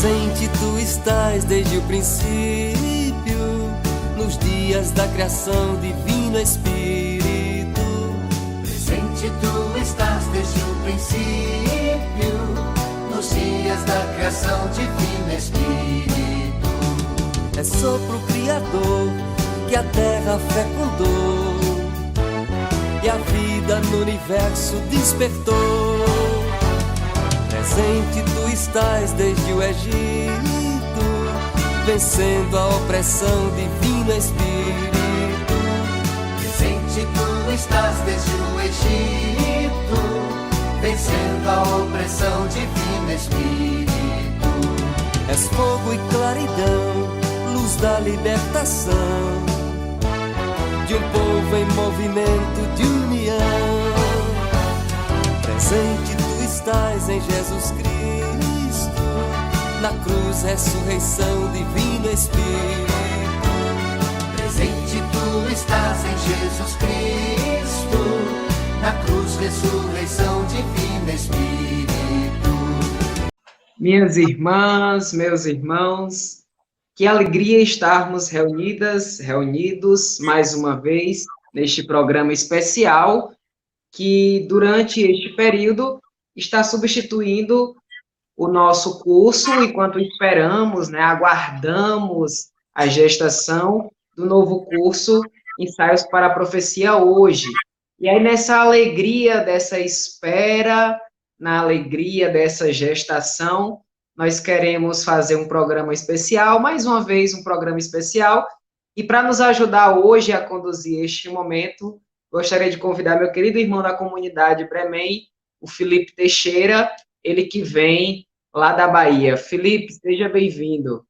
Presente tu estás desde o princípio, nos dias da criação, Divino Espírito. Presente tu estás desde o princípio, nos dias da criação, Divino Espírito. É sopro criador que a terra fecundou e a vida no universo despertou. Presente tu estás desde o Egito, vencendo a opressão, Divino Espírito. Presente tu estás desde o Egito, vencendo a opressão, Divino Espírito. És fogo e claridão, luz da libertação, de um povo em movimento de união. Presente tu estás em Jesus Cristo, na cruz, ressurreição, Divino Espírito. Presente tu estás em Jesus Cristo, na cruz, ressurreição, Divino Espírito. Minhas irmãs, meus irmãos, que alegria estarmos reunidos mais uma vez neste programa especial que durante este período está substituindo o nosso curso enquanto esperamos, aguardamos a gestação do novo curso Ensaios para a Profecia hoje. E aí, nessa alegria dessa espera, na alegria dessa gestação, nós queremos fazer um programa especial, mais uma vez um programa especial, e para nos ajudar hoje a conduzir este momento, gostaria de convidar meu querido irmão da comunidade Bremém, o Felipe Teixeira, ele que vem lá da Bahia. Felipe, seja bem-vindo.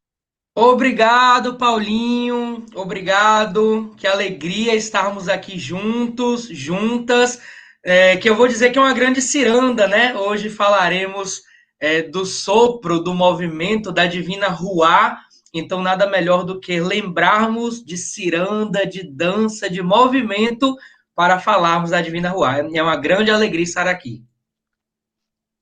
Obrigado, Paulinho, obrigado, que alegria estarmos aqui juntos, juntas, que eu vou dizer que é uma grande ciranda, né? Hoje falaremos do sopro, do movimento da Divina Ruá, então nada melhor do que lembrarmos de ciranda, de dança, de movimento, para falarmos da Divina Ruá. É uma grande alegria estar aqui.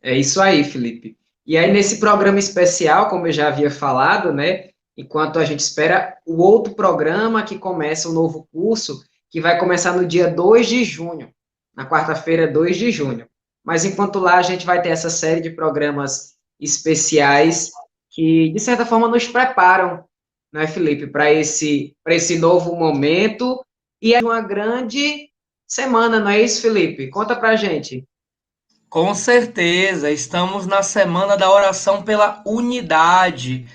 É isso aí, Felipe. E aí, nesse programa especial, como eu já havia falado, né? Enquanto a gente espera o outro programa que começa o novo curso, que vai começar no dia 2 de junho, na quarta-feira, 2 de junho. Mas enquanto lá, a gente vai ter essa série de programas especiais que, de certa forma, nos preparam, né, Felipe, para esse novo momento. E é uma grande semana, não é isso, Felipe? Conta pra gente. Com certeza, estamos na semana da oração pela unidade.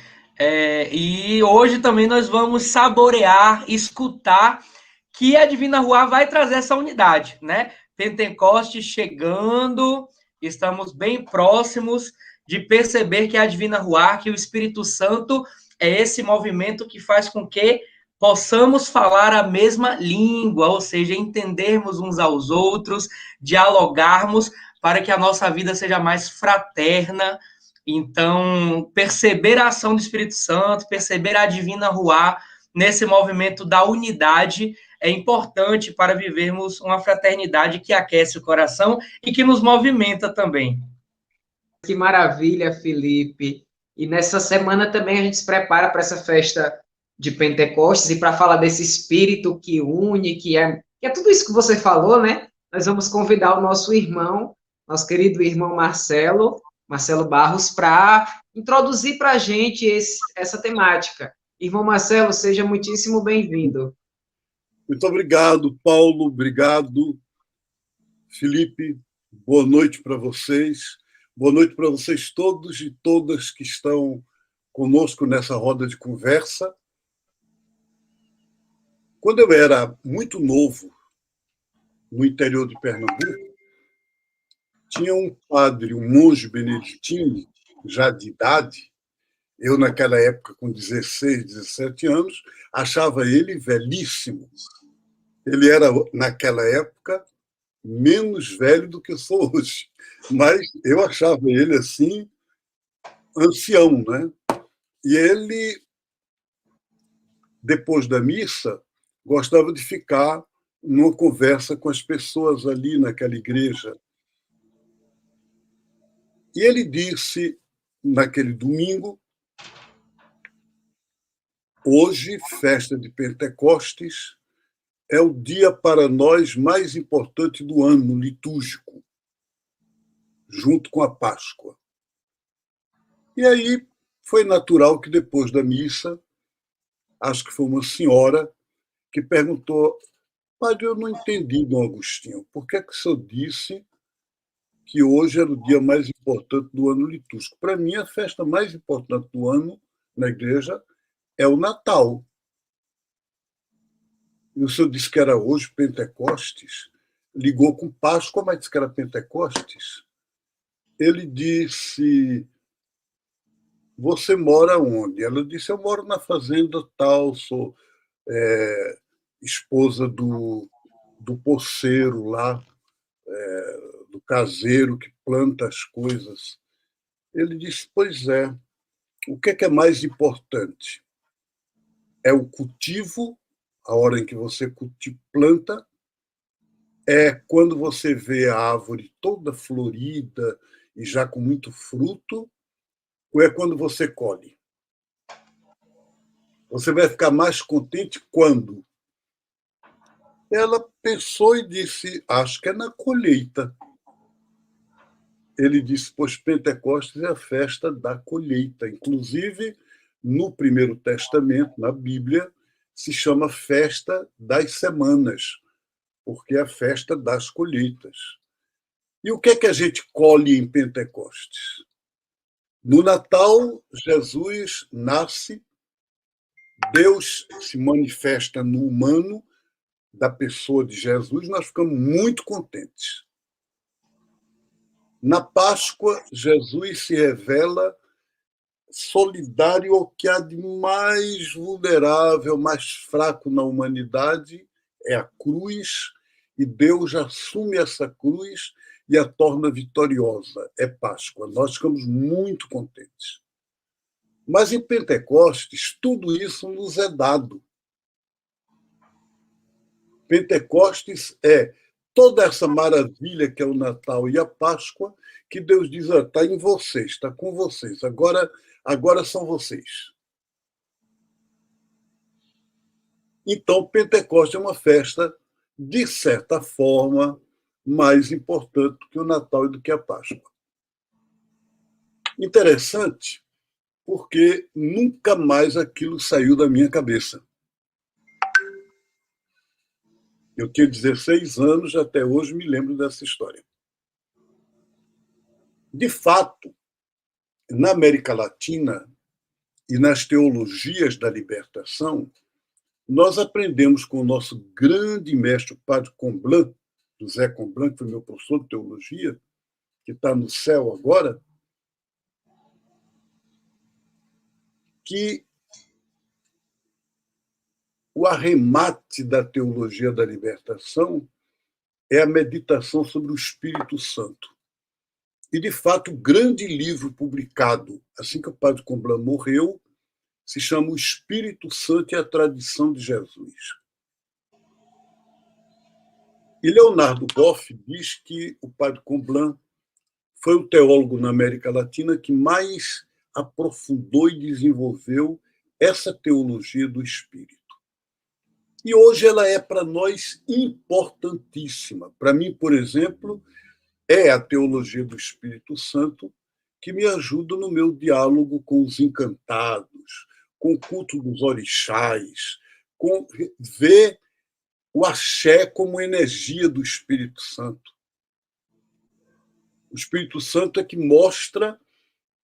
E hoje também nós vamos saborear, escutar que a Divina Ruá vai trazer essa unidade, né? Pentecostes chegando, estamos bem próximos de perceber que a Divina Ruá, que o Espírito Santo é esse movimento que faz com que possamos falar a mesma língua, ou seja, entendermos uns aos outros, dialogarmos para que a nossa vida seja mais fraterna. Então, perceber a ação do Espírito Santo, perceber a Divina Ruá nesse movimento da unidade é importante para vivermos uma fraternidade que aquece o coração e que nos movimenta também. Que maravilha, Felipe. E nessa semana também a gente se prepara para essa festa de Pentecostes e para falar desse Espírito que une, que é tudo isso que você falou, né? Nós vamos convidar o nosso irmão, nosso querido irmão Marcelo Barros, para introduzir para a gente essa temática. Irmão Marcelo, seja muitíssimo bem-vindo. Muito obrigado, Paulo. Obrigado, Felipe. Boa noite para vocês. Boa noite para vocês todos e todas que estão conosco nessa roda de conversa. Quando eu era muito novo, no interior de Pernambuco, tinha um padre, um monge beneditino, já de idade. Eu, naquela época, com 16, 17 anos, achava ele velhíssimo. Ele era, naquela época, menos velho do que eu sou hoje. Mas eu achava ele, assim, ancião, né? E ele, depois da missa, gostava de ficar numa conversa com as pessoas ali naquela igreja. E ele disse, naquele domingo, Hoje, festa de Pentecostes, é o dia para nós mais importante do ano litúrgico, junto com a Páscoa. E aí foi natural que depois da missa, acho que foi uma senhora que perguntou: padre, eu não entendi, Dom Agostinho, por que o senhor disse que hoje era o dia mais importante do ano litúrgico? Para mim, a festa mais importante do ano na igreja é o Natal. E o senhor disse que era hoje Pentecostes, ligou com Páscoa, mas disse que era Pentecostes. Ele disse: você mora onde? Ela disse: eu moro na fazenda tal, sou esposa do poceiro lá, do caseiro que planta as coisas. Ele disse: pois é, o que é mais importante? É o cultivo, a hora em que você planta, é quando você vê a árvore toda florida e já com muito fruto, ou é quando você colhe? Você vai ficar mais contente quando? Ela pensou e disse: acho que é na colheita. Ele disse: pois Pentecostes é a festa da colheita. Inclusive, no Primeiro Testamento, na Bíblia, se chama Festa das Semanas, porque é a festa das colheitas. E o que é que a gente colhe em Pentecostes? No Natal, Jesus nasce, Deus se manifesta no humano, da pessoa de Jesus, nós ficamos muito contentes. Na Páscoa, Jesus se revela solidário ao que há de mais vulnerável, mais fraco na humanidade, é a cruz, e Deus assume essa cruz e a torna vitoriosa. É Páscoa. Nós ficamos muito contentes. Mas em Pentecostes, tudo isso nos é dado. Pentecostes é toda essa maravilha que é o Natal e a Páscoa, que Deus diz: está em vocês, está com vocês, agora são vocês. Então, Pentecostes é uma festa, de certa forma, mais importante do que o Natal e do que a Páscoa. Interessante, porque nunca mais aquilo saiu da minha cabeça. Eu tinha 16 anos, até hoje me lembro dessa história. De fato, na América Latina e nas teologias da libertação, nós aprendemos com o nosso grande mestre, o padre Comblan, José Comblan, que foi meu professor de teologia, que está no céu agora, que o arremate da teologia da libertação é a meditação sobre o Espírito Santo. E, de fato, o grande livro publicado assim que o padre Comblan morreu se chama O Espírito Santo e a Tradição de Jesus. E Leonardo Boff diz que o padre Comblan foi o teólogo na América Latina que mais aprofundou e desenvolveu essa teologia do Espírito. E hoje ela é, para nós, importantíssima. Para mim, por exemplo, é a teologia do Espírito Santo que me ajuda no meu diálogo com os encantados, com o culto dos orixás, com ver o axé como energia do Espírito Santo. O Espírito Santo é que mostra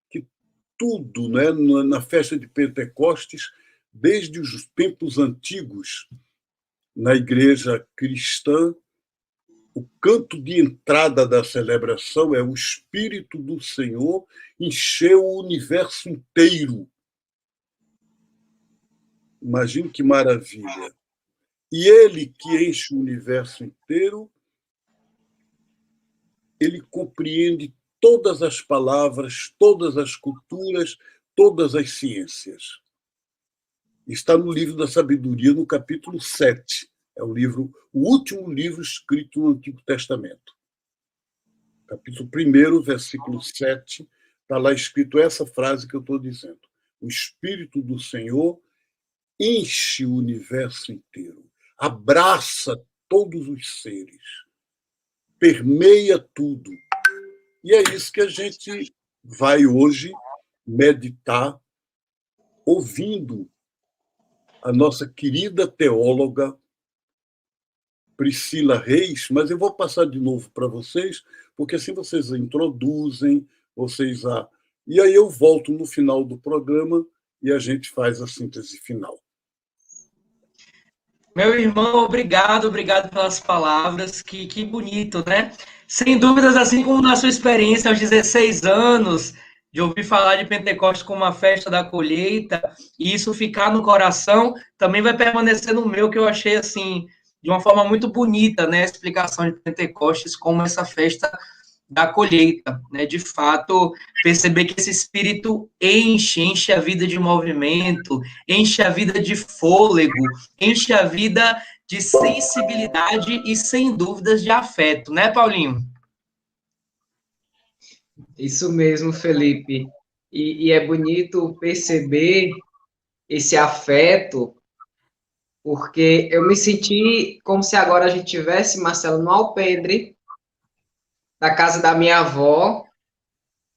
que tudo, né, na festa de Pentecostes, desde os tempos antigos, na igreja cristã, o canto de entrada da celebração é: o Espírito do Senhor encheu o universo inteiro. Imagine que maravilha. E ele que enche o universo inteiro, ele compreende todas as palavras, todas as culturas, todas as ciências. Está no livro da Sabedoria, no capítulo 7. É o último livro escrito no Antigo Testamento. Capítulo 1, versículo 7, está lá escrito essa frase que eu estou dizendo: o Espírito do Senhor enche o universo inteiro, abraça todos os seres, permeia tudo. E é isso que a gente vai hoje meditar, ouvindo a nossa querida teóloga Priscila Reis, mas eu vou passar de novo para vocês, porque assim vocês a introduzem, e aí eu volto no final do programa e a gente faz a síntese final. Meu irmão, obrigado pelas palavras, que bonito, né? Sem dúvidas, assim como na sua experiência aos 16 anos, de ouvir falar de Pentecostes como uma festa da colheita, e isso ficar no coração, também vai permanecer no meu, que eu achei, assim, de uma forma muito bonita, né? A explicação de Pentecostes como essa festa da colheita, né? De fato, perceber que esse espírito enche a vida de movimento, enche a vida de fôlego, enche a vida de sensibilidade e, sem dúvidas, de afeto, né, Paulinho? Isso mesmo, Felipe. E é bonito perceber esse afeto, porque eu me senti como se agora a gente tivesse, Marcelo, no alpendre da casa da minha avó,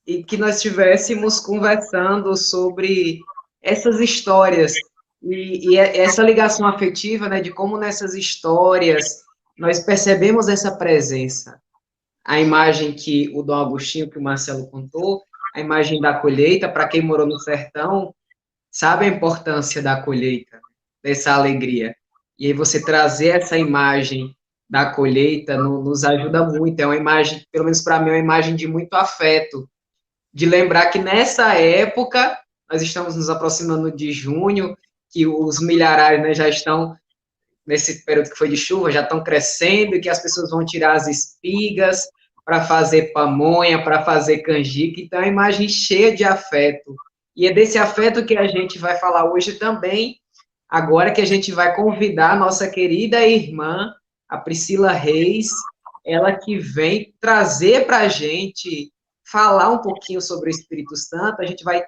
e que nós estivéssemos conversando sobre essas histórias e essa ligação afetiva, né, de como nessas histórias nós percebemos essa presença. A imagem que o Dom Agostinho, que o Marcelo contou, a imagem da colheita, para quem morou no sertão, sabe a importância da colheita, dessa alegria. E aí você trazer essa imagem da colheita nos ajuda muito. É uma imagem, pelo menos para mim, é uma imagem de muito afeto, de lembrar que nessa época, nós estamos nos aproximando de junho, que os milharais, né, já estão, nesse período que foi de chuva, já estão crescendo, e que as pessoas vão tirar as espigas para fazer pamonha, para fazer canjica. Então, é uma imagem cheia de afeto. E é desse afeto que a gente vai falar hoje também, agora que a gente vai convidar a nossa querida irmã, a Priscila Reis, ela que vem trazer para a gente falar um pouquinho sobre o Espírito Santo. A gente vai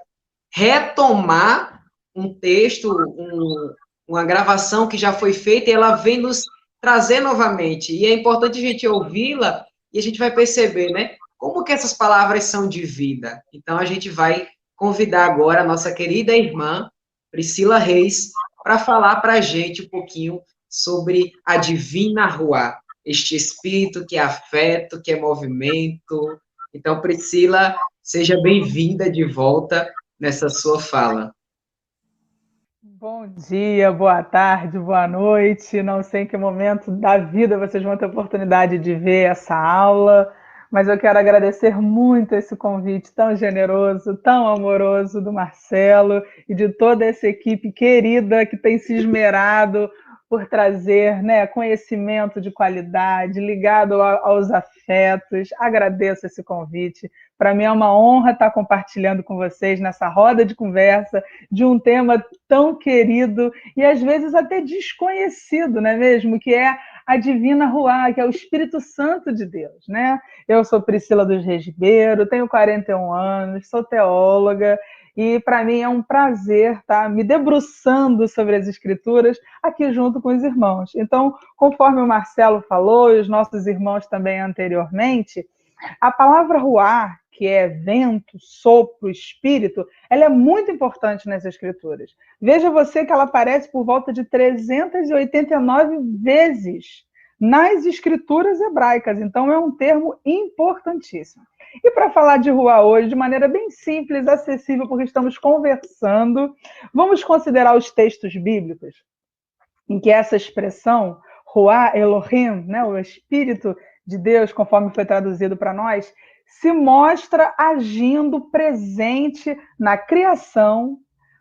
retomar um texto, uma gravação que já foi feita, e ela vem nos trazer novamente. E é importante a gente ouvi-la, e a gente vai perceber, né, como que essas palavras são de vida. Então, a gente vai convidar agora a nossa querida irmã, Priscila Reis, para falar para a gente um pouquinho sobre a Divina Ruá, este espírito que é afeto, que é movimento. Então, Priscila, seja bem-vinda de volta nessa sua fala. Bom dia, boa tarde, boa noite. Não sei em que momento da vida vocês vão ter oportunidade de ver essa aula, mas eu quero agradecer muito esse convite tão generoso, tão amoroso do Marcelo e de toda essa equipe querida que tem se esmerado por trazer, né, conhecimento de qualidade, ligado aos afetos. Agradeço esse convite. Para mim é uma honra estar compartilhando com vocês nessa roda de conversa de um tema tão querido e às vezes até desconhecido, não é mesmo? Que é a Divina Ruá, que é o Espírito Santo de Deus, né? Eu sou Priscila dos Reis Ribeiro, tenho 41 anos, sou teóloga, e para mim é um prazer estar me debruçando sobre as Escrituras aqui junto com os irmãos. Então, conforme o Marcelo falou, e os nossos irmãos também anteriormente, a palavra ruá, que é vento, sopro, espírito, ela é muito importante nas Escrituras. Veja você que ela aparece por volta de 389 vezes nas Escrituras hebraicas. Então, é um termo importantíssimo. E para falar de ruá hoje, de maneira bem simples, acessível, porque estamos conversando, vamos considerar os textos bíblicos em que essa expressão, ruá Elohim, né, o Espírito de Deus, conforme foi traduzido para nós, se mostra agindo presente na criação,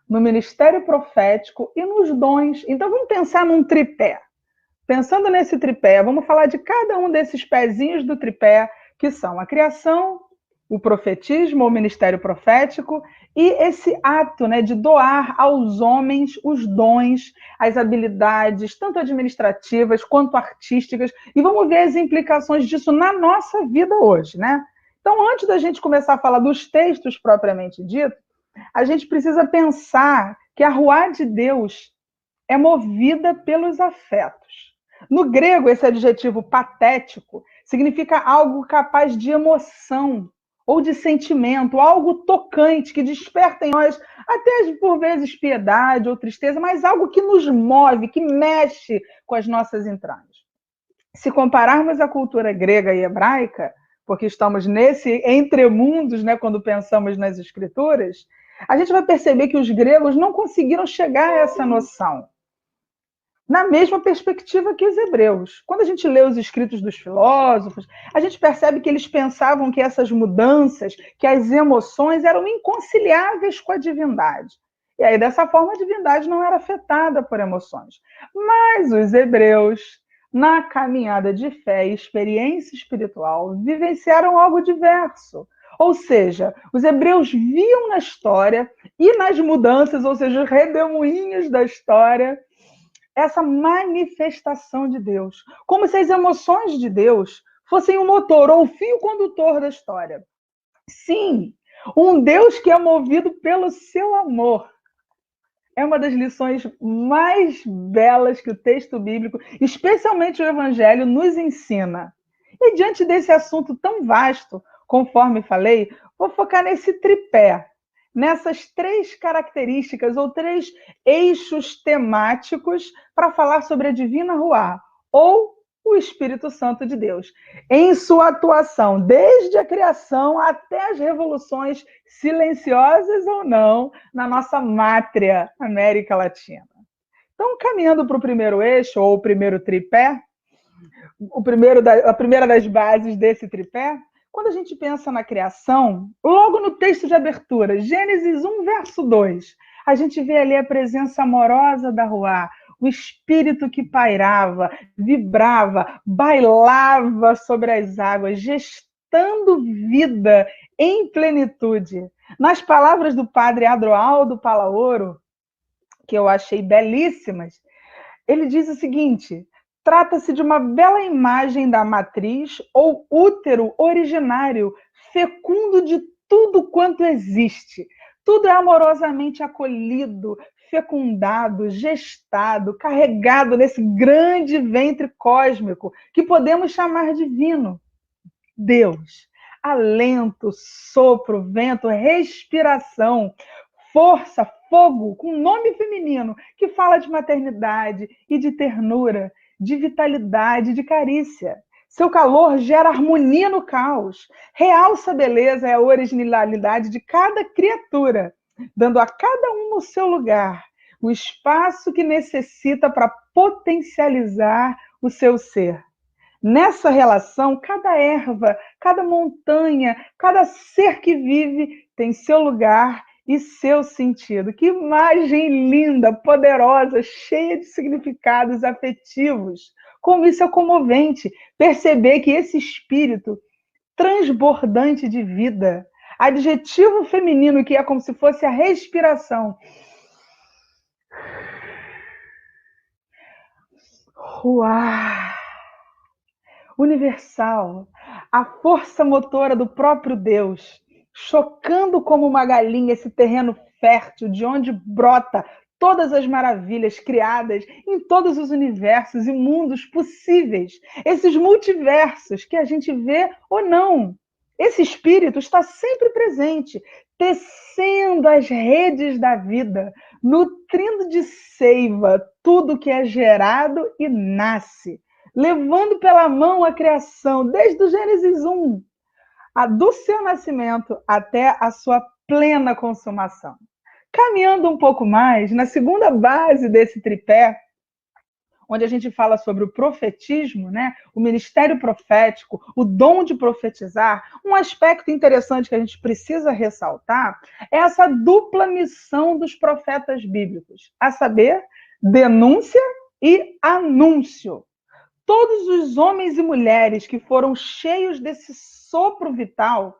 no ministério profético e nos dons. Então, vamos pensar num tripé. Pensando nesse tripé, vamos falar de cada um desses pezinhos do tripé, que são a criação, o profetismo, o ministério profético, e esse ato, né, de doar aos homens os dons, as habilidades, tanto administrativas quanto artísticas, e vamos ver as implicações disso na nossa vida hoje, né? Então, antes da gente começar a falar dos textos propriamente dito, a gente precisa pensar que a Ruá de Deus é movida pelos afetos. No grego, esse adjetivo patético significa algo capaz de emoção ou de sentimento, algo tocante que desperta em nós, até por vezes piedade ou tristeza, mas algo que nos move, que mexe com as nossas entranhas. Se compararmos a cultura grega e hebraica, porque estamos nesse entremundos, né, quando pensamos nas escrituras, a gente vai perceber que os gregos não conseguiram chegar a essa noção na mesma perspectiva que os hebreus. Quando a gente lê os escritos dos filósofos, a gente percebe que eles pensavam que essas mudanças, que as emoções eram inconciliáveis com a divindade. E aí, dessa forma, a divindade não era afetada por emoções. Mas os hebreus, na caminhada de fé e experiência espiritual, vivenciaram algo diverso. Ou seja, os hebreus viam na história e nas mudanças, ou seja, os redemoinhos da história, essa manifestação de Deus, como se as emoções de Deus fossem o motor ou o fio condutor da história. Sim, um Deus que é movido pelo seu amor. É uma das lições mais belas que o texto bíblico, especialmente o Evangelho, nos ensina. E diante desse assunto tão vasto, conforme falei, vou focar nesse tripé, nessas 3 características ou 3 eixos temáticos para falar sobre a Divina Ruá, ou o Espírito Santo de Deus, em sua atuação desde a criação até as revoluções silenciosas ou não na nossa mátria América Latina. Então, caminhando para o primeiro eixo, ou o primeiro tripé, a primeira das bases desse tripé, quando a gente pensa na criação, logo no texto de abertura, Gênesis 1, verso 2, a gente vê ali a presença amorosa da Ruá, o espírito que pairava, vibrava, bailava sobre as águas, gestando vida em plenitude. Nas palavras do padre Adroaldo Palaoro, que eu achei belíssimas, ele diz o seguinte: trata-se de uma bela imagem da matriz ou útero originário, fecundo de tudo quanto existe. Tudo é amorosamente acolhido, fecundado, gestado, carregado nesse grande ventre cósmico que podemos chamar divino. Deus, alento, sopro, vento, respiração, força, fogo, com nome feminino, que fala de maternidade e de ternura, de vitalidade, de carícia. Seu calor gera harmonia no caos, realça a beleza e a originalidade de cada criatura, dando a cada uma o seu lugar, o espaço que necessita para potencializar o seu ser. Nessa relação, cada erva, cada montanha, cada ser que vive tem seu lugar e seu sentido. Que imagem linda, poderosa, cheia de significados afetivos. Como isso é comovente, perceber que esse espírito transbordante de vida, adjetivo feminino que é como se fosse a respiração, Ruá, universal, a força motora do próprio Deus, chocando como uma galinha esse terreno fértil de onde brota todas as maravilhas criadas em todos os universos e mundos possíveis, esses multiversos que a gente vê ou não. Esse espírito está sempre presente, tecendo as redes da vida, nutrindo de seiva tudo que é gerado e nasce, levando pela mão a criação, desde o Gênesis 1, do seu nascimento até a sua plena consumação. Caminhando um pouco mais, na segunda base desse tripé, onde a gente fala sobre o profetismo, né? O ministério profético, o dom de profetizar, um aspecto interessante que a gente precisa ressaltar é essa dupla missão dos profetas bíblicos, a saber, denúncia e anúncio. Todos os homens e mulheres que foram cheios desse sopro vital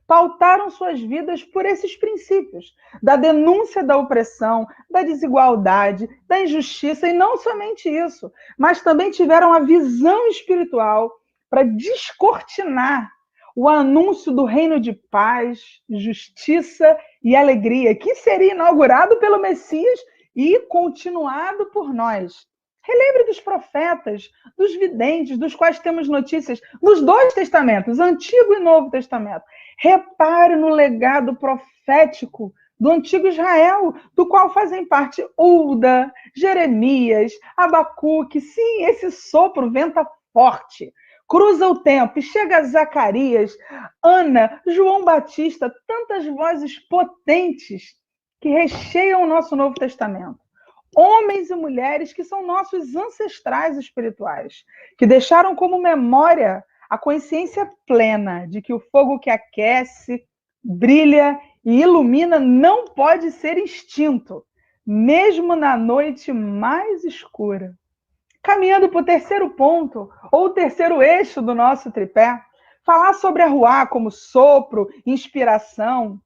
pautaram suas vidas por esses princípios, da denúncia da opressão, da desigualdade, da injustiça, e não somente isso, mas também tiveram a visão espiritual para descortinar o anúncio do reino de paz, justiça e alegria, que seria inaugurado pelo Messias e continuado por nós. Relembre dos profetas, dos videntes, dos quais temos notícias nos dois testamentos, Antigo e Novo Testamento. Repare no legado profético do antigo Israel, do qual fazem parte Ulda, Jeremias, Abacuque. Sim, esse sopro venta forte, cruza o tempo e chega a Zacarias, Ana, João Batista, tantas vozes potentes que recheiam o nosso Novo Testamento. Homens e mulheres que são nossos ancestrais espirituais, que deixaram como memória a consciência plena de que o fogo que aquece, brilha e ilumina não pode ser extinto, mesmo na noite mais escura. Caminhando para o terceiro ponto, ou o terceiro eixo do nosso tripé, falar sobre a Ruá como sopro, inspiração,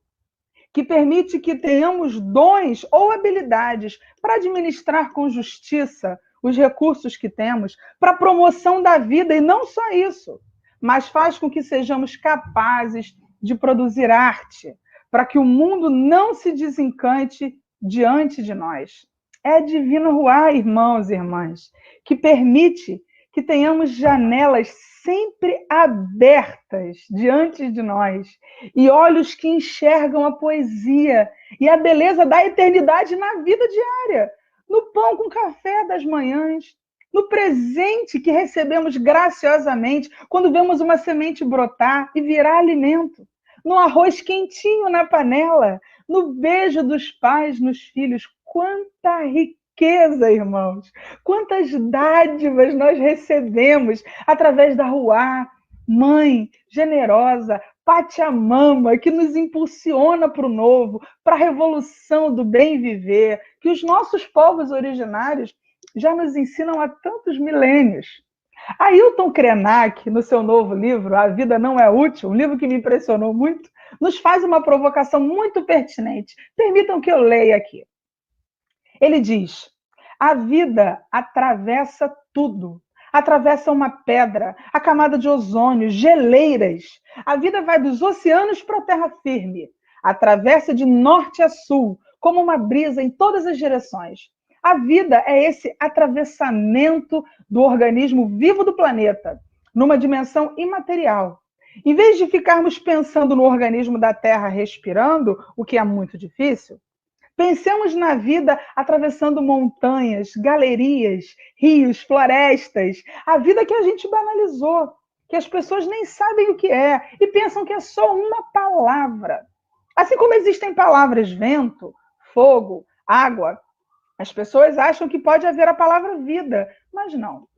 que permite que tenhamos dons ou habilidades para administrar com justiça os recursos que temos, para a promoção da vida, e não só isso, mas faz com que sejamos capazes de produzir arte, para que o mundo não se desencante diante de nós. É a divina Ruá, irmãos e irmãs, que permite que tenhamos janelas sempre abertas diante de nós e olhos que enxergam a poesia e a beleza da eternidade na vida diária, no pão com café das manhãs, no presente que recebemos graciosamente quando vemos uma semente brotar e virar alimento, no arroz quentinho na panela, no beijo dos pais nos filhos. Quanta riqueza, irmãos! Quantas dádivas nós recebemos através da Ruá, mãe generosa, Pachamama, que nos impulsiona para o novo, para a revolução do bem viver, que os nossos povos originários já nos ensinam há tantos milênios. Ailton Krenak, no seu novo livro, A Vida Não É Útil, um livro que me impressionou muito, nos faz uma provocação muito pertinente. Permitam que eu leia aqui. Ele diz: a vida atravessa tudo. Atravessa uma pedra, a camada de ozônio, geleiras. A vida vai dos oceanos para a terra firme. Atravessa de norte a sul, como uma brisa em todas as direções. A vida é esse atravessamento do organismo vivo do planeta, numa dimensão imaterial. Em vez de ficarmos pensando no organismo da Terra respirando, o que é muito difícil, pensemos na vida atravessando montanhas, galerias, rios, florestas, a vida que a gente banalizou, que as pessoas nem sabem o que é e pensam que é só uma palavra. Assim como existem palavras vento, fogo, água, as pessoas acham que pode haver a palavra vida, mas não.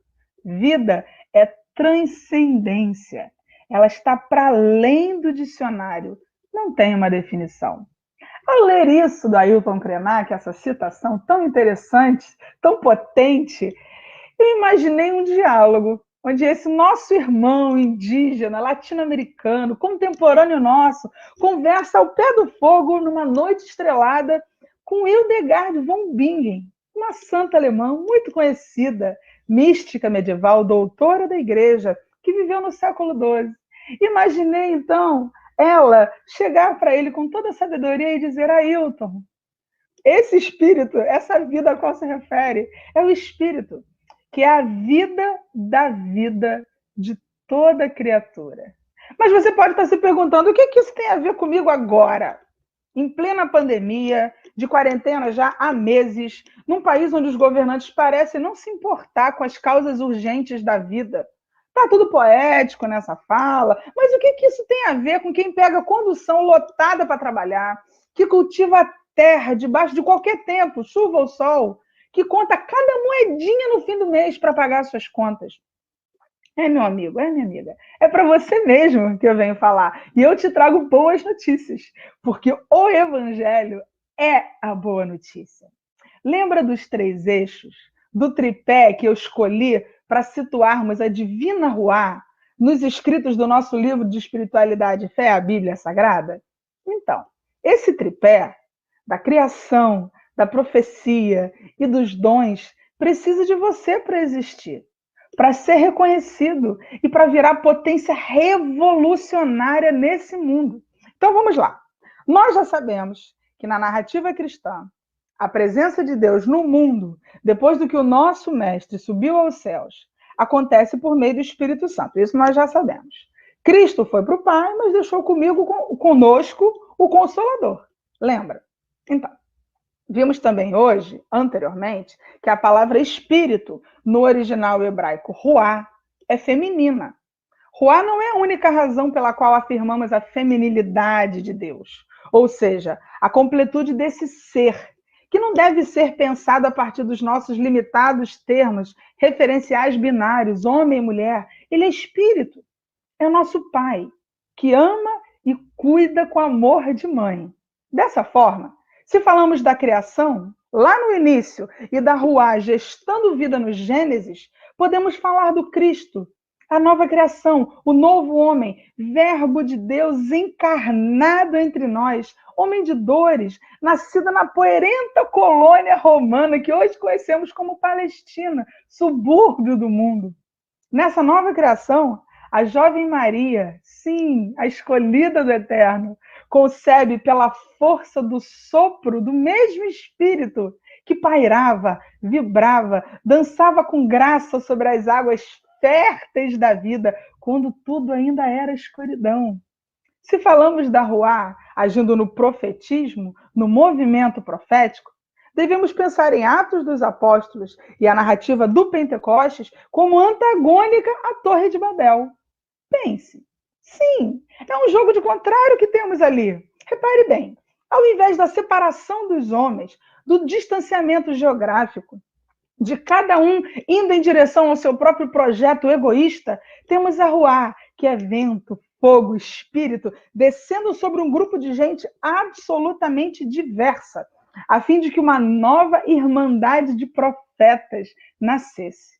Vida é transcendência. Ela está para além do dicionário. Não tem uma definição. Ao ler isso do Ailton Krenak, essa citação tão interessante, tão potente, eu imaginei um diálogo onde esse nosso irmão indígena, latino-americano, contemporâneo nosso, conversa ao pé do fogo numa noite estrelada com Hildegard von Bingen, uma santa alemã muito conhecida, mística medieval, doutora da igreja, que viveu no século XII. Imaginei, então, ela chegar para ele com toda a sabedoria e dizer: Ailton, esse espírito, essa vida a qual se refere, é o espírito, que é a vida da vida de toda criatura. Mas você pode estar se perguntando: o que isso tem a ver comigo agora? Em plena pandemia, de quarentena já há meses, num país onde os governantes parecem não se importar com as causas urgentes da vida. Está tudo poético nessa fala, mas o que isso tem a ver com quem pega condução lotada para trabalhar, que cultiva a terra debaixo de qualquer tempo, chuva ou sol, que conta cada moedinha no fim do mês para pagar suas contas? É, meu amigo, é, minha amiga. É para você mesmo que eu venho falar. E eu te trago boas notícias, porque o Evangelho é a boa notícia. Lembra dos 3 eixos, do tripé que eu escolhi para situarmos a divina Ruá nos escritos do nosso livro de espiritualidade e fé, a Bíblia Sagrada? Então, esse tripé da criação, da profecia e dos dons precisa de você para existir, para ser reconhecido e para virar potência revolucionária nesse mundo. Então vamos lá. Nós já sabemos que na narrativa cristã, A presença de Deus no mundo, depois do que o nosso mestre subiu aos céus, acontece por meio do Espírito Santo. Isso nós já sabemos. Cristo foi para o Pai, mas deixou conosco o Consolador. Lembra? Então, vimos também hoje, anteriormente, que a palavra espírito, no original hebraico, ruá, é feminina. Ruá não é a única razão pela qual afirmamos a feminilidade de Deus, ou seja, a completude desse ser, que não deve ser pensado a partir dos nossos limitados termos referenciais binários, homem e mulher. Ele é espírito, é o nosso Pai, que ama e cuida com amor de mãe. Dessa forma, se falamos da criação, lá no início, e da Ruá gestando vida no Gênesis, podemos falar do Cristo, a nova criação, o novo homem, verbo de Deus encarnado entre nós, homem de dores, nascido na poerenta colônia romana que hoje conhecemos como Palestina, subúrbio do mundo. Nessa nova criação, a jovem Maria, sim, a escolhida do Eterno, concebe pela força do sopro do mesmo Espírito que pairava, vibrava, dançava com graça sobre as águas férteis da vida, quando tudo ainda era escuridão. Se falamos da Ruá agindo no profetismo, no movimento profético, devemos pensar em Atos dos Apóstolos e a narrativa do Pentecostes como antagônica à Torre de Babel. Pense. Sim, é um jogo de contrário que temos ali. Repare bem, ao invés da separação dos homens, do distanciamento geográfico, de cada um indo em direção ao seu próprio projeto egoísta, temos a Ruá, que é vento, fogo, espírito, descendo sobre um grupo de gente absolutamente diversa, a fim de que uma nova irmandade de profetas nascesse.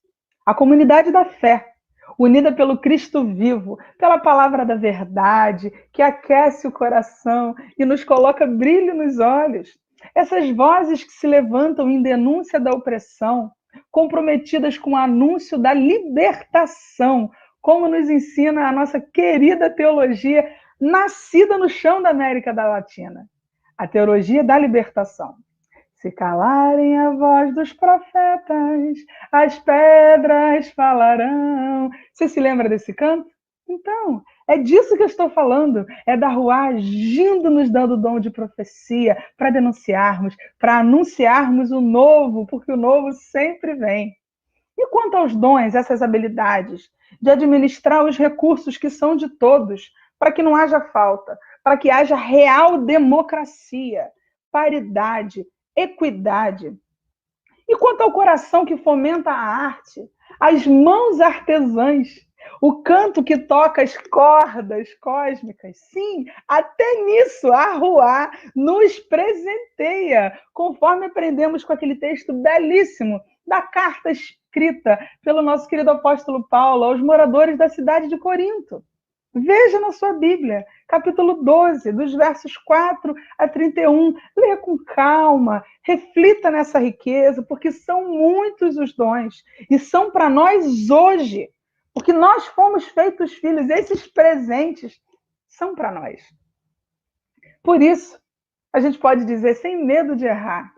A comunidade da fé, unida pelo Cristo vivo, pela palavra da verdade, que aquece o coração e nos coloca brilho nos olhos. Essas vozes que se levantam em denúncia da opressão, comprometidas com o anúncio da libertação, como nos ensina a nossa querida teologia, nascida no chão da América Latina. A teologia da libertação. Se calarem a voz dos profetas, as pedras falarão. Você se lembra desse canto? Então, é disso que eu estou falando. É da Ruá agindo, nos dando dom de profecia, para denunciarmos, para anunciarmos o novo, porque o novo sempre vem. E quanto aos dons, essas habilidades de administrar os recursos que são de todos, para que não haja falta, para que haja real democracia, paridade, equidade. E quanto ao coração que fomenta a arte, as mãos artesãs, o canto que toca as cordas cósmicas, sim, até nisso a Ruá nos presenteia, conforme aprendemos com aquele texto belíssimo da carta escrita pelo nosso querido apóstolo Paulo aos moradores da cidade de Corinto. Veja na sua Bíblia, capítulo 12, dos versos 4 a 31. Leia com calma, reflita nessa riqueza, porque são muitos os dons, e são para nós hoje, porque nós fomos feitos filhos, esses presentes são para nós. Por isso, a gente pode dizer, sem medo de errar,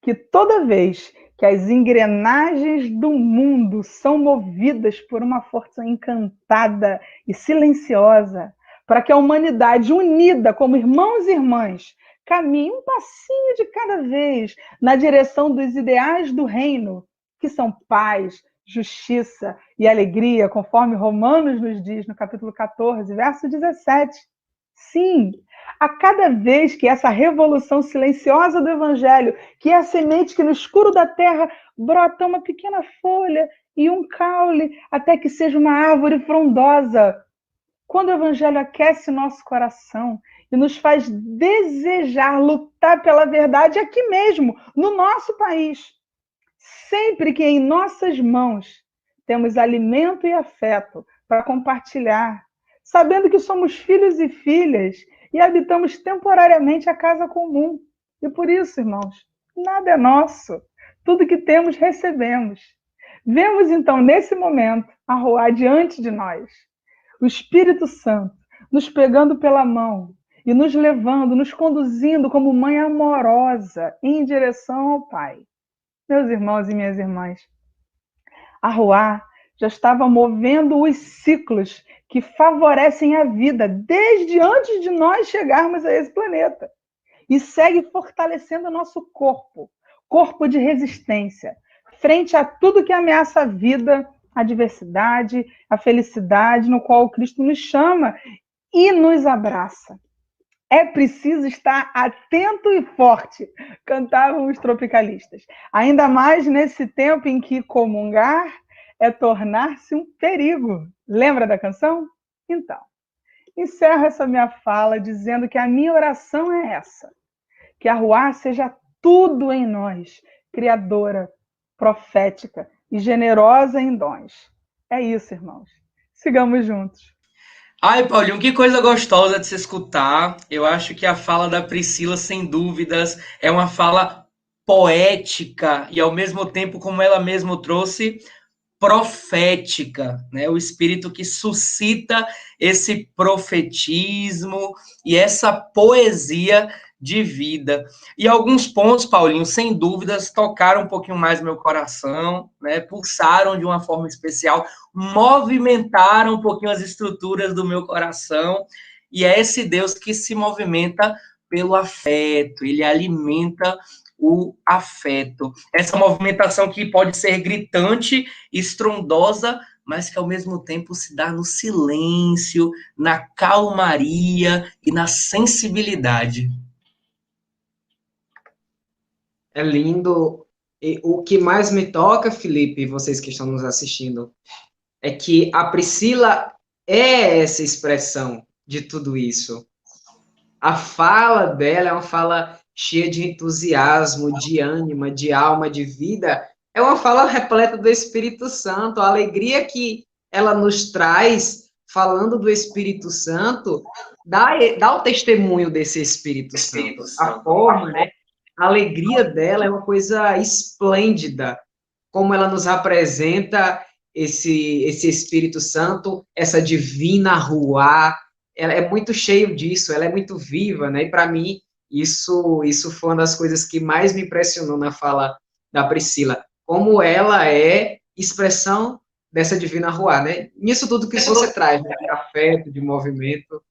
que toda vez que as engrenagens do mundo são movidas por uma força encantada e silenciosa, para que a humanidade unida como irmãos e irmãs caminhe um passinho de cada vez na direção dos ideais do reino, que são paz, justiça e alegria, conforme Romanos nos diz no capítulo 14, verso 17. Sim, a cada vez que essa revolução silenciosa do Evangelho, que é a semente que no escuro da terra brota uma pequena folha e um caule, até que seja uma árvore frondosa. Quando o Evangelho aquece nosso coração e nos faz desejar lutar pela verdade aqui mesmo, no nosso país, sempre que em nossas mãos temos alimento e afeto para compartilhar, sabendo que somos filhos e filhas e habitamos temporariamente a casa comum. E por isso, irmãos, nada é nosso. Tudo que temos, recebemos. Vemos, então, nesse momento, a Ruá diante de nós. O Espírito Santo nos pegando pela mão e nos levando, nos conduzindo como mãe amorosa em direção ao Pai. Meus irmãos e minhas irmãs, a Ruá já estava movendo os ciclos que favorecem a vida desde antes de nós chegarmos a esse planeta. E segue fortalecendo o nosso corpo de resistência, frente a tudo que ameaça a vida, a diversidade, a felicidade, no qual o Cristo nos chama e nos abraça. É preciso estar atento e forte, cantavam os tropicalistas. Ainda mais nesse tempo em que comungar é tornar-se um perigo. Lembra da canção? Então, encerro essa minha fala dizendo que a minha oração é essa: que a Ruá seja tudo em nós, criadora, profética e generosa em dons. É isso, irmãos. Sigamos juntos. Ai, Paulinho, que coisa gostosa de se escutar. Eu acho que a fala da Priscila, sem dúvidas, é uma fala poética e, ao mesmo tempo, como ela mesma trouxe, profética, né? O espírito que suscita esse profetismo e essa poesia de vida. E alguns pontos, Paulinho, sem dúvidas, tocaram um pouquinho mais meu coração, né? Pulsaram de uma forma especial, movimentaram um pouquinho as estruturas do meu coração, e é esse Deus que se movimenta pelo afeto, ele alimenta o afeto. Essa movimentação que pode ser gritante, estrondosa, mas que ao mesmo tempo se dá no silêncio, na calmaria e na sensibilidade. É lindo. E o que mais me toca, Felipe, e vocês que estão nos assistindo, é que a Priscila é essa expressão de tudo isso. A fala dela é uma fala cheia de entusiasmo, de ânimo, de alma, de vida. É uma fala repleta do Espírito Santo. A alegria que ela nos traz, falando do Espírito Santo, dá o testemunho desse Espírito Santo. A forma, né? A alegria dela é uma coisa esplêndida, como ela nos apresenta esse Espírito Santo, essa divina Ruá. Ela é muito cheio disso, ela é muito viva, né? E para mim, isso foi uma das coisas que mais me impressionou na fala da Priscila, como ela é expressão dessa divina Ruá, né? Nisso tudo que você traz, né? De afeto, de movimento.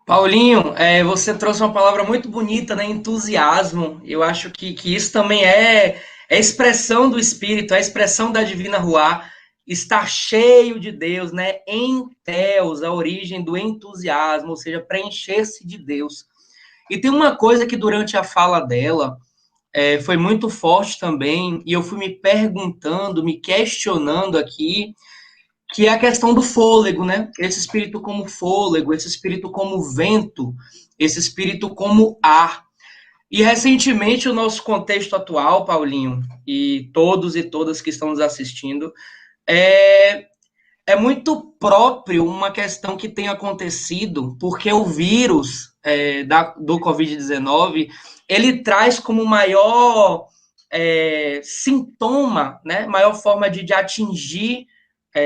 Paulinho, você trouxe uma palavra muito bonita, né? Entusiasmo. Eu acho que isso também é expressão do Espírito, é expressão da Divina Ruá, estar cheio de Deus, né? Em Theos, a origem do entusiasmo, ou seja, preencher-se de Deus. E tem uma coisa que durante a fala dela foi muito forte também, e eu fui me perguntando, me questionando aqui, que é a questão do fôlego, né? Esse espírito como fôlego, esse espírito como vento, esse espírito como ar. E recentemente o nosso contexto atual, Paulinho, e todos e todas que estão nos assistindo, é muito próprio uma questão que tem acontecido, porque o vírus do Covid-19, ele traz como maior sintoma, né? Maior forma de atingir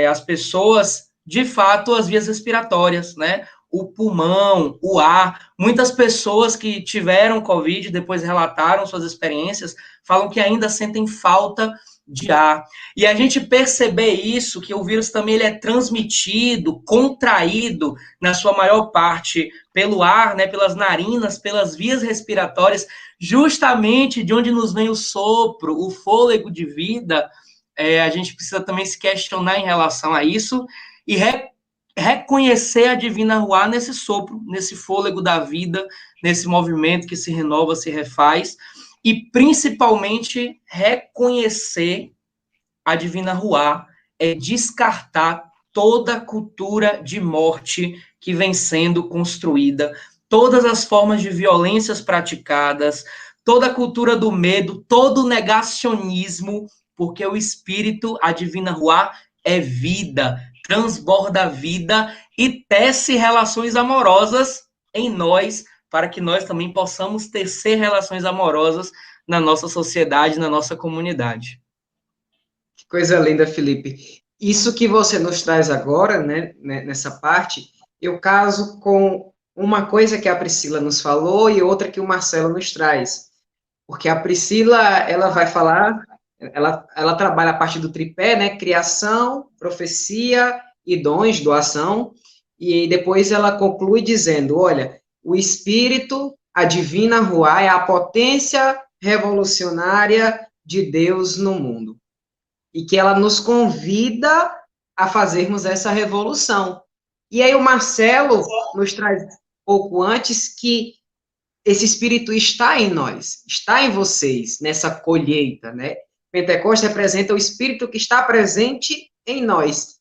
as pessoas, de fato, as vias respiratórias, né? O pulmão, o ar. Muitas pessoas que tiveram Covid, depois relataram suas experiências, falam que ainda sentem falta de ar. E a gente perceber isso, que o vírus também ele é transmitido, contraído, na sua maior parte, pelo ar, né? Pelas narinas, pelas vias respiratórias, justamente de onde nos vem o sopro, o fôlego de vida. A gente precisa também se questionar em relação a isso e reconhecer a Divina Ruá nesse sopro, nesse fôlego da vida, nesse movimento que se renova, se refaz, e principalmente reconhecer a Divina Ruá é descartar toda a cultura de morte que vem sendo construída, todas as formas de violências praticadas, toda a cultura do medo, todo o negacionismo, porque o Espírito, a Divina Ruá, é vida, transborda a vida e tece relações amorosas em nós, para que nós também possamos tecer relações amorosas na nossa sociedade, na nossa comunidade. Que coisa linda, Felipe. Isso que você nos traz agora, né, nessa parte, eu caso com uma coisa que a Priscila nos falou e outra que o Marcelo nos traz. Porque a Priscila, ela vai falar, ela trabalha a parte do tripé, né? Criação, profecia e dons, doação. E depois ela conclui dizendo, olha, o Espírito, a divina Ruá, é a potência revolucionária de Deus no mundo. E que ela nos convida a fazermos essa revolução. E aí o Marcelo nos traz pouco antes que esse Espírito está em nós, está em vocês, nessa colheita, né? Pentecostes representa o Espírito que está presente em nós.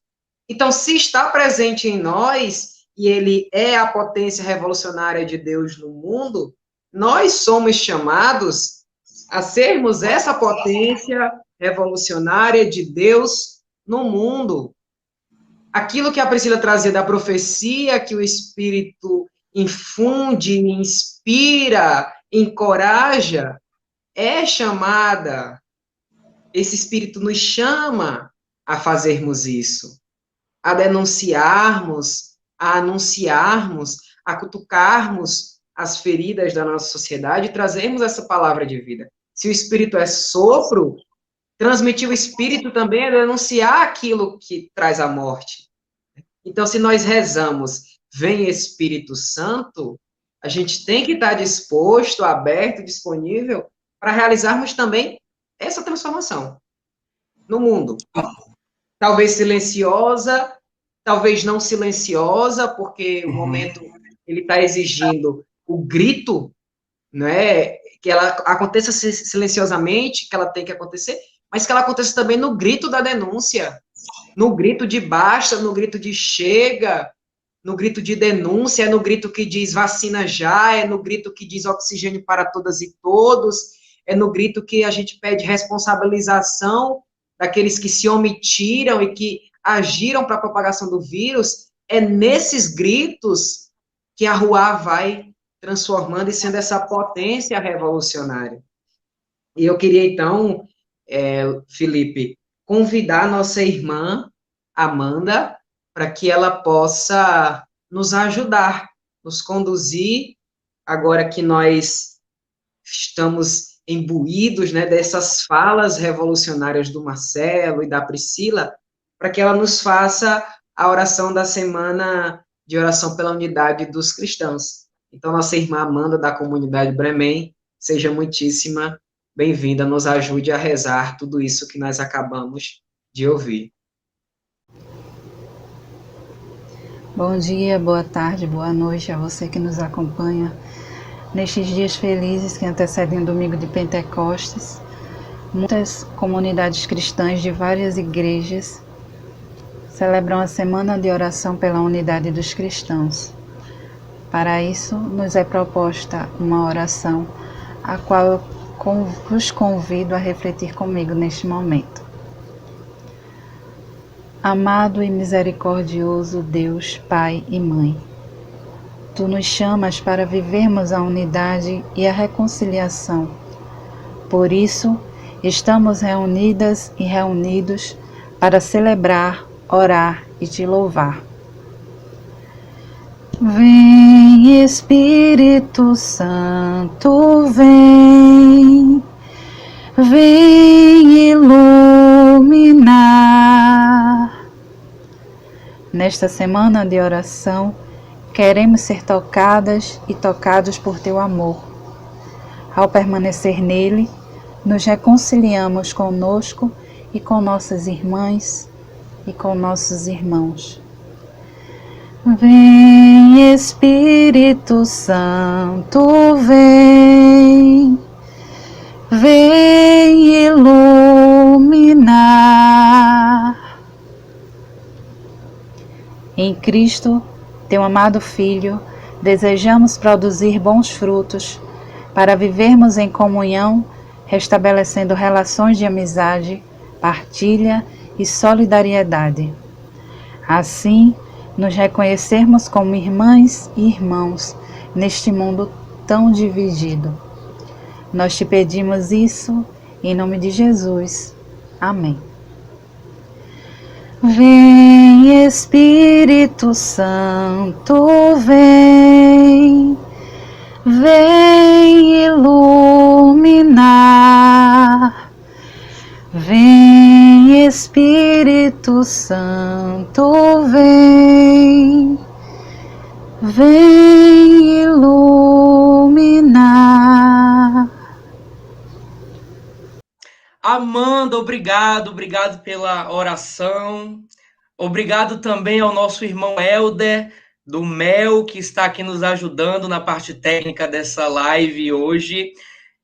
Então, se está presente em nós, e ele é a potência revolucionária de Deus no mundo, nós somos chamados a sermos essa potência revolucionária de Deus no mundo. Aquilo que a Priscila trazia da profecia, que o Espírito infunde, inspira, encoraja, é chamada, esse Espírito nos chama a fazermos isso, a denunciarmos, a anunciarmos, a cutucarmos as feridas da nossa sociedade e trazermos essa palavra de vida. Se o Espírito é sopro, transmitir o Espírito também é denunciar aquilo que traz a morte. Então, se nós rezamos, vem Espírito Santo, a gente tem que estar disposto, aberto, disponível, para realizarmos também essa transformação no mundo. Talvez silenciosa, talvez não silenciosa, porque o momento ele está exigindo o grito, né, que ela aconteça silenciosamente, que ela tem que acontecer, mas que ela aconteça também no grito da denúncia, no grito de basta, no grito de chega, no grito de denúncia, é no grito que diz vacina já, é no grito que diz oxigênio para todas e todos, é no grito que a gente pede responsabilização daqueles que se omitiram e que agiram para a propagação do vírus. É nesses gritos que a Ruá vai transformando e sendo essa potência revolucionária. E eu queria, então, Felipe, convidar a nossa irmã, Amanda, para que ela possa nos ajudar, nos conduzir, agora que nós estamos imbuídos, né, dessas falas revolucionárias do Marcelo e da Priscila, para que ela nos faça a oração da semana de oração pela unidade dos cristãos. Então, nossa irmã Amanda, da comunidade Bremém, seja muitíssima bem-vinda, nos ajude a rezar tudo isso que nós acabamos de ouvir. Bom dia, boa tarde, boa noite a você que nos acompanha nestes dias felizes que antecedem o domingo de Pentecostes. Muitas comunidades cristãs de várias igrejas celebram a semana de oração pela unidade dos cristãos. Para isso, nos é proposta uma oração, a qual eu vos convido a refletir comigo neste momento. Amado e misericordioso Deus, Pai e Mãe, Tu nos chamas para vivermos a unidade e a reconciliação. Por isso, estamos reunidas e reunidos para celebrar, orar e Te louvar. Vem, Espírito Santo, vem iluminar. Nesta semana de oração, queremos ser tocadas e tocados por Teu amor. Ao permanecer nele, nos reconciliamos conosco e com nossas irmãs e com nossos irmãos. Vem, Espírito Santo, vem iluminar. Em Cristo, Teu amado Filho, desejamos produzir bons frutos para vivermos em comunhão, restabelecendo relações de amizade, partilha e solidariedade. Assim, nos reconhecermos como irmãs e irmãos neste mundo tão dividido. Nós Te pedimos isso em nome de Jesus. Amém. Vem, Espírito Santo, vem, vem iluminar. Vem, Espírito Santo, vem, vem iluminar. Amanda, obrigado pela oração. Obrigado também ao nosso irmão Helder, do MEL, que está aqui nos ajudando na parte técnica dessa live hoje.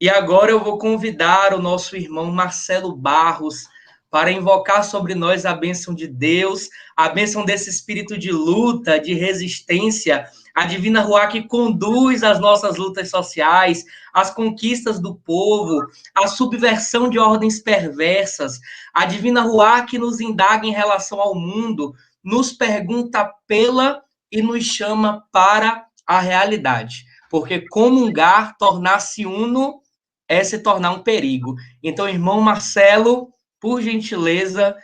E agora eu vou convidar o nosso irmão Marcelo Barros para invocar sobre nós a bênção de Deus, a bênção desse espírito de luta, de resistência, a divina Ruá que conduz as nossas lutas sociais, as conquistas do povo, a subversão de ordens perversas, a divina Ruá que nos indaga em relação ao mundo, nos pergunta pela e nos chama para a realidade. Porque comungar, tornar-se uno, é se tornar um perigo. Então, irmão Marcelo, por gentileza,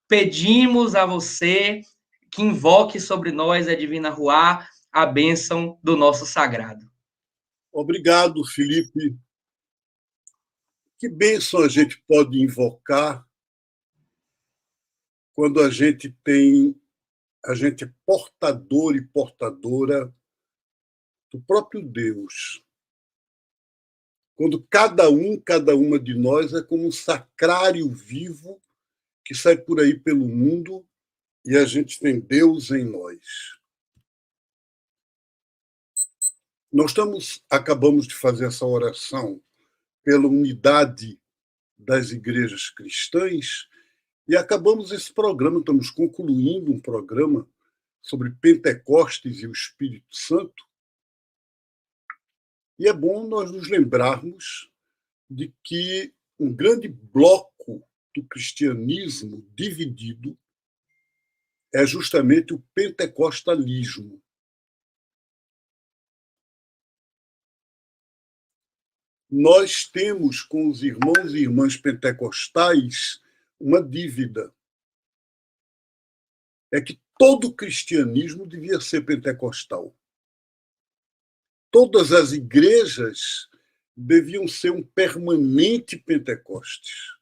pedimos a você que invoque sobre nós a divina Ruá, a bênção do nosso sagrado. Obrigado, Felipe. Que bênção a gente pode invocar quando a gente é portador e portadora do próprio Deus. Quando cada uma de nós é como um sacrário vivo que sai por aí pelo mundo e a gente tem Deus em nós. Nós acabamos de fazer essa oração pela unidade das igrejas cristãs e acabamos esse programa, estamos concluindo um programa sobre Pentecostes e o Espírito Santo. E é bom nós nos lembrarmos de que um grande bloco do cristianismo dividido é justamente o pentecostalismo. Nós temos com os irmãos e irmãs pentecostais uma dívida. É que todo cristianismo devia ser pentecostal. Todas as igrejas deviam ser um permanente Pentecostes.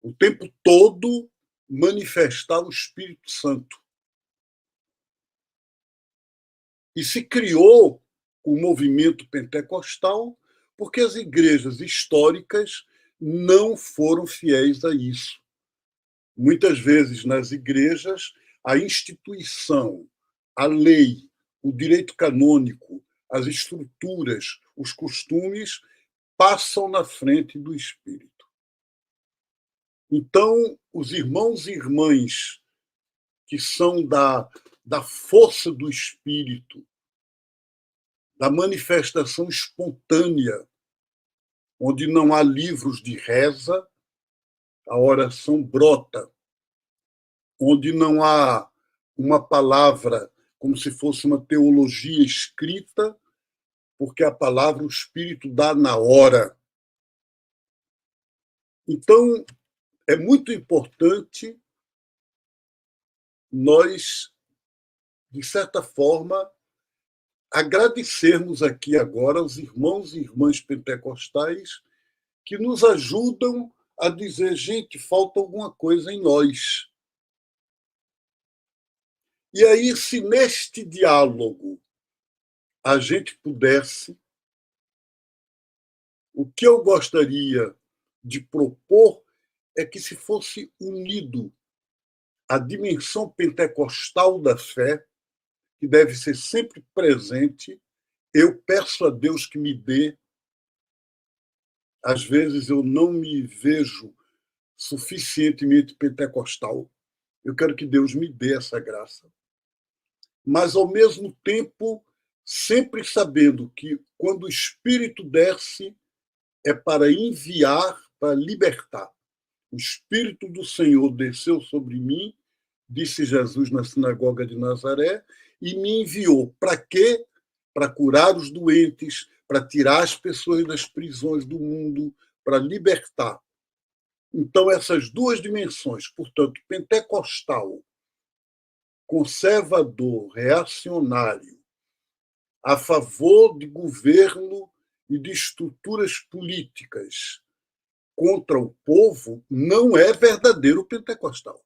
O tempo todo manifestar o Espírito Santo. E se criou o movimento pentecostal porque as igrejas históricas não foram fiéis a isso. Muitas vezes nas igrejas, a instituição, a lei, o direito canônico, as estruturas, os costumes passam na frente do Espírito. Então, os irmãos e irmãs que são da força do Espírito, da manifestação espontânea, onde não há livros de reza, a oração brota, onde não há uma palavra como se fosse uma teologia escrita, porque a palavra o Espírito dá na hora. Então, é muito importante nós, de certa forma, agradecermos aqui agora aos irmãos e irmãs pentecostais que nos ajudam a dizer, gente, falta alguma coisa em nós. E aí, se neste diálogo a gente pudesse, o que eu gostaria de propor é que se fosse unido a dimensão pentecostal da fé, que deve ser sempre presente. Eu peço a Deus que me dê. Às vezes eu não me vejo suficientemente pentecostal. Eu quero que Deus me dê essa graça. Mas, ao mesmo tempo, sempre sabendo que, quando o Espírito desce, é para enviar, para libertar. O Espírito do Senhor desceu sobre mim, disse Jesus na sinagoga de Nazaré, e me enviou. Para quê? Para curar os doentes, para tirar as pessoas das prisões do mundo, para libertar. Então, essas duas dimensões, portanto, pentecostal, conservador, reacionário, a favor de governo e de estruturas políticas contra o povo, não é verdadeiro pentecostal.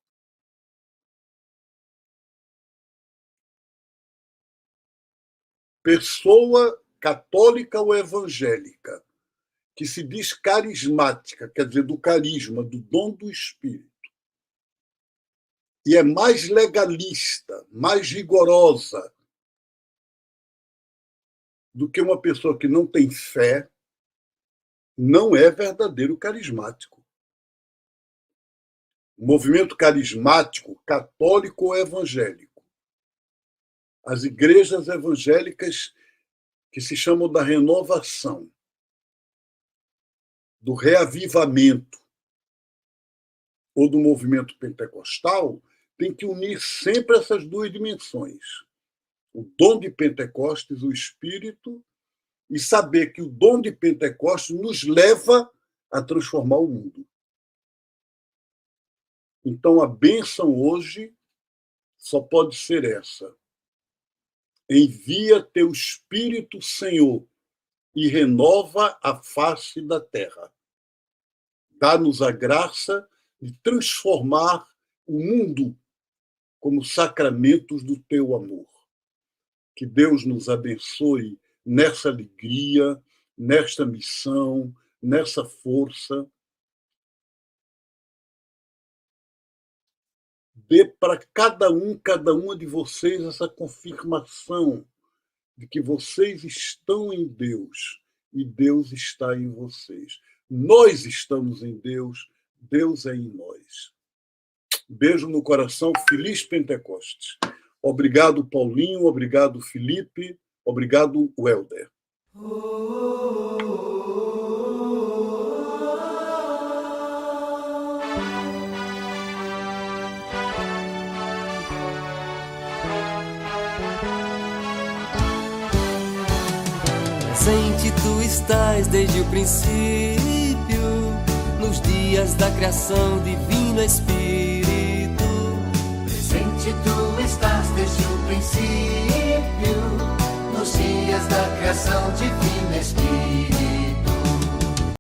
Pessoa católica ou evangélica que se diz carismática, quer dizer, do carisma, do dom do Espírito, e é mais legalista, mais rigorosa do que uma pessoa que não tem fé, não é verdadeiro carismático. O movimento carismático, católico ou evangélico, as igrejas evangélicas que se chamam da renovação, do reavivamento ou do movimento pentecostal, tem que unir sempre essas duas dimensões. O dom de Pentecostes, o Espírito, e saber que o dom de Pentecostes nos leva a transformar o mundo. Então, a bênção hoje só pode ser essa. Envia teu Espírito, Senhor, e renova a face da terra. Dá-nos a graça de transformar o mundo como sacramentos do teu amor. Que Deus nos abençoe nessa alegria, nesta missão, nessa força. Dê para cada uma de vocês essa confirmação de que vocês estão em Deus e Deus está em vocês. Nós estamos em Deus, Deus é em nós. Beijo no coração, feliz Pentecostes. Obrigado, Paulinho, obrigado, Felipe, obrigado, Welder. Presente tu estás desde o princípio, nos dias da criação, Divino Espírito. Presente tu estás desde o princípio, nos dias da criação, Divino Espírito.